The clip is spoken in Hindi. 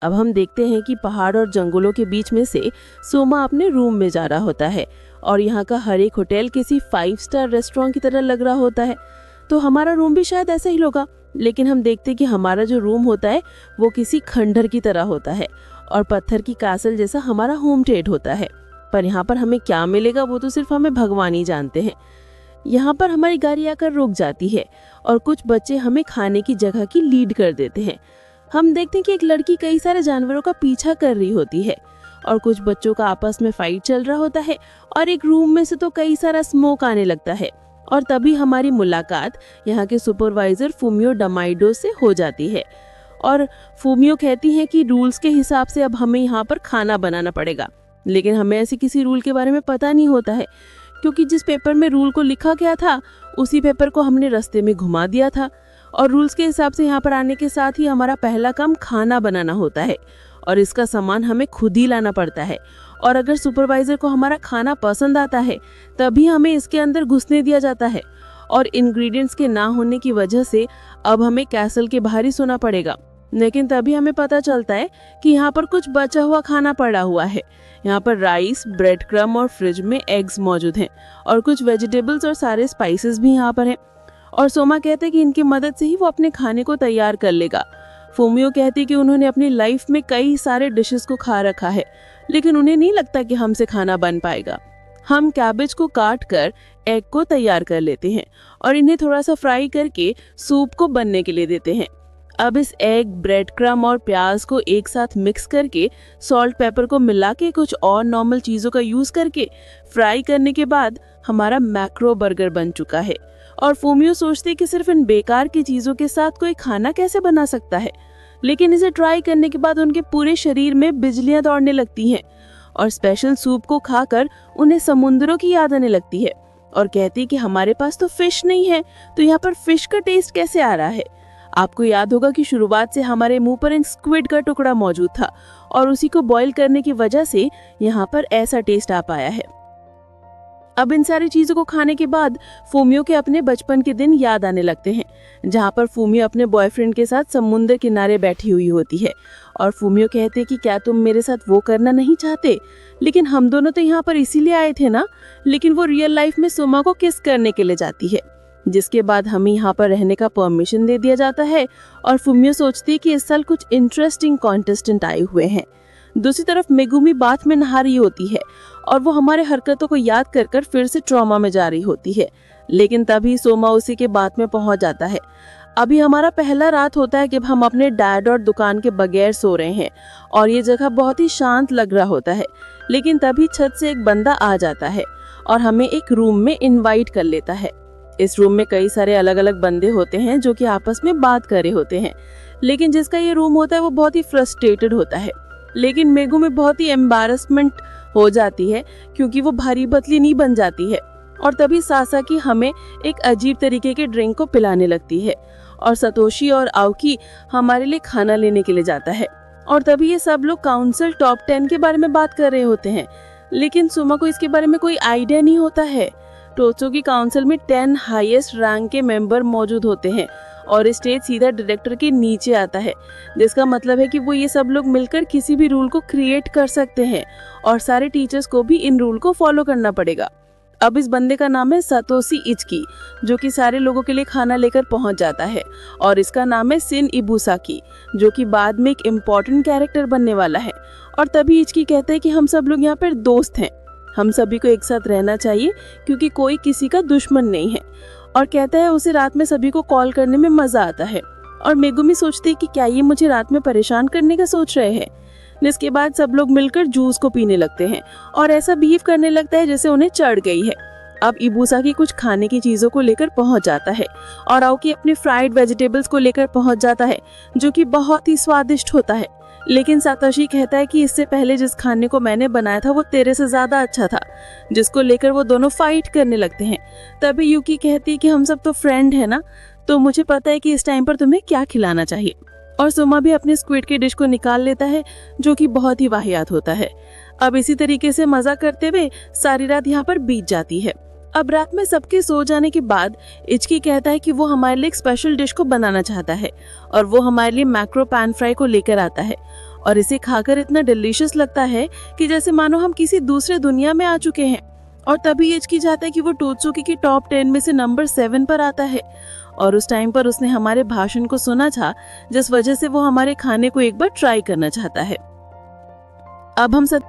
अब हम देखते हैं कि पहाड़ और जंगलों के बीच में से सोमा अपने रूम में जा रहा होता है और यहाँ का हर एक होटल किसी 5 स्टार रेस्टोरेंट की तरह लग रहा होता है। तो हमारा रूम भी शायद ऐसा ही होगा, लेकिन हम देखते हैं कि हमारा जो रूम होता है वो किसी खंडहर की तरह होता है और पत्थर की कासल जैसा हमारा होम स्टे होता है। पर यहाँ पर हमें क्या मिलेगा वो तो सिर्फ हमें भगवान ही जानते हैं। यहाँ पर हमारी गाड़ी आकर रुक जाती है और कुछ बच्चे हमें खाने की जगह की लीड कर देते हैं। हम देखते हैं कि एक लड़की कई सारे जानवरों का पीछा कर रही होती है और कुछ बच्चों का आपस में फाइट चल रहा होता है और एक रूम में से तो कई सारा स्मोक आने लगता है। और तभी हमारी मुलाकात यहाँ के सुपरवाइजर फूमियो डमाइडो से हो जाती है और फूमियो कहती है कि रूल्स के हिसाब से अब हमें यहाँ पर खाना बनाना पड़ेगा, लेकिन हमें ऐसे किसी रूल के बारे में पता नहीं होता है क्योंकि जिस पेपर में रूल को लिखा गया था उसी पेपर को हमने रास्ते में घुमा दिया था और रूल्स के हिसाब से यहाँ पर आने के साथ ही हमारा पहला काम खाना बनाना होता है और इसका सामान हमें खुद ही लाना पड़ता है। और अगर सुपरवाइजर को हमारा खाना पसंद आता है तभी हमें इसके अंदर घुसने दिया जाता है और इंग्रेडिएंट्स के ना होने की वजह से अब हमें कैसल के बाहर ही सोना पड़ेगा। लेकिन तभी हमें पता चलता है कि यहाँ पर कुछ बचा हुआ खाना पड़ा हुआ है। यहाँ पर राइस, ब्रेड क्रम और फ्रिज में एग्स मौजूद हैं और कुछ वेजिटेबल्स और सारे स्पाइसेस भी यहाँ पर हैं। और सोमा कहते हैं कि इनकी मदद से ही वो अपने खाने को तैयार कर लेगा। फूमियो कहती है कि उन्होंने अपनी लाइफ में कई सारे डिशेस को खा रखा है, लेकिन उन्हें नहीं लगता कि हमसे खाना बन पाएगा। हम कैबेज को काट कर एग को तैयार कर लेते हैं और इन्हें थोड़ा सा फ्राई करके सूप को बनने के लिए देते हैं। अब इस एग, ब्रेड क्रम और प्याज को एक साथ मिक्स करके सॉल्ट पेपर को मिला के कुछ और नॉर्मल चीज़ों का यूज़ करके फ्राई करने के बाद हमारा मैक्रो बर्गर बन चुका है। और फूमियो सोचती है कि सिर्फ इन बेकार की चीज़ों के साथ कोई खाना कैसे बना सकता है, लेकिन इसे ट्राई करने के बाद उनके पूरे शरीर में बिजलियां दौड़ने लगती हैं और स्पेशल सूप को खाकर उन्हें समुद्रों की याद आने लगती है और कहती है कि हमारे पास तो फिश नहीं है, तो यहाँ पर फिश का टेस्ट कैसे आ रहा है। आपको याद होगा कि शुरुआत से हमारे मुंह पर एक स्क्विड का टुकड़ा मौजूद था और उसी को बॉईल करने की वजह से यहाँ पर ऐसा टेस्ट आ पाया है। अब इन सारी चीजों को खाने के बाद फूमियो के अपने बचपन के दिन याद आने लगते हैं, जहाँ पर फूमियो अपने बॉयफ्रेंड के साथ समुद्र किनारे बैठी हुई होती है और फूमियो कहते हैं कि क्या तुम मेरे साथ वो करना नहीं चाहते, लेकिन हम दोनों तो यहाँ पर इसीलिए आए थे ना। लेकिन वो रियल लाइफ में सोमा को किस करने के लिए जाती है, जिसके बाद हमें यहाँ पर रहने का परमिशन दे दिया जाता है और फूमियो सोचती है कि इस साल कुछ इंटरेस्टिंग कॉन्टेस्टेंट आए हुए हैं। दूसरी तरफ मेगुमी बाथ में नहा रही होती है और वो हमारे हरकतों को याद कर कर फिर से ट्रॉमा में जा रही होती है, लेकिन तभी सोमा उसी के बाथ में पहुंच जाता है। अभी हमारा पहला रात होता है कि हम अपने डैड और दुकान के बगैर सो रहे हैं और ये जगह बहुत ही शांत लग रहा होता है, लेकिन तभी छत से एक बंदा आ जाता है और हमें एक रूम में इन्वाइट कर लेता है। इस रूम में कई सारे अलग अलग बंदे होते हैं जो कि आपस में बात कर रहे होते हैं, लेकिन जिसका ये रूम होता है वो बहुत ही फ्रस्ट्रेटेड होता है। लेकिन मेगू में बहुत ही एम्बैरेसमेंट हो जाती है क्योंकि वो भारी पतली नहीं बन जाती है और तभी सासाकी हमें एक अजीब तरीके के ड्रिंक को पिलाने लगती है और सतोशी और आउकी हमारे लिए खाना लेने के लिए जाता है और तभी ये सब लोग काउंसिल टॉप 10 के बारे में बात कर रहे होते हैं, लेकिन सुमा को इसके बारे में कोई आइडिया नहीं होता है। टोचो की काउंसिल में 10 हाईएस्ट रैंक के मेंबर मौजूद होते हैं और स्टेज सीधा डायरेक्टर के नीचे आता है, जिसका मतलब है कि वो ये सब लोग मिलकर किसी भी रूल को क्रिएट कर सकते हैं और सारे टीचर्स को भी इन रूल को फॉलो करना पड़ेगा। अब इस बंदे का नाम है सतोशी इचकी, जो कि सारे लोगों के लिए खाना लेकर पहुंच जाता है और इसका नाम है सिन इबुसाकी, जो कि बाद में एक इम्पोर्टेंट कैरेक्टर बनने वाला है। और तभी इचकी कहते हैं कि हम सब लोग यहाँ पर दोस्त हैं, हम सभी को एक साथ रहना चाहिए क्योंकि कोई किसी का दुश्मन नहीं है, और कहता है उसे रात में सभी को कॉल करने में मजा आता है। और मेगुमी सोचती है कि क्या ये मुझे रात में परेशान करने का सोच रहे हैं। जिसके बाद सब लोग मिलकर जूस को पीने लगते हैं और ऐसा बिहेव करने लगता है जैसे उन्हें चढ़ गई है। अब इबुसाकी कुछ खाने की चीजों को लेकर पहुंच जाता है और आउकी अपने फ्राइड वेजिटेबल्स को लेकर पहुंच जाता है, जो कि बहुत ही स्वादिष्ट होता है। लेकिन सातोशी कहता है कि इससे पहले जिस खाने को मैंने बनाया था वो तेरे से ज्यादा अच्छा था, जिसको लेकर वो दोनों फाइट करने लगते हैं। तभी यूकी कहती है कि हम सब तो फ्रेंड है ना, तो मुझे पता है कि इस टाइम पर तुम्हें क्या खिलाना चाहिए। और सोमा भी अपने स्क्विड की डिश को निकाल लेता है, जो कि बहुत ही वाहियात होता है। अब इसी तरीके से मजा करते हुए सारी रात यहाँ पर बीत जाती है। अब रात में सबके सो जाने के बाद इचकी कहता है कि वो हमारे लिए एक स्पेशल डिश को बनाना चाहता है और वो हमारे लिए मैक्रो पैन फ्राई को लेकर आता है। और इसे खाकर इतना डिलीशियस लगता है कि जैसे मानो हम किसी दूसरे दुनिया में आ चुके हैं। और तभी हिचकी जाता है कि वो टोत्सुकी की टॉप 10 में से नंबर 7 पर आता है। और उस टाइम पर उसने हमारे भाषण को सुना था, जिस वजह से वो हमारे खाने को एक बार ट्राई करना चाहता है। अब हम सब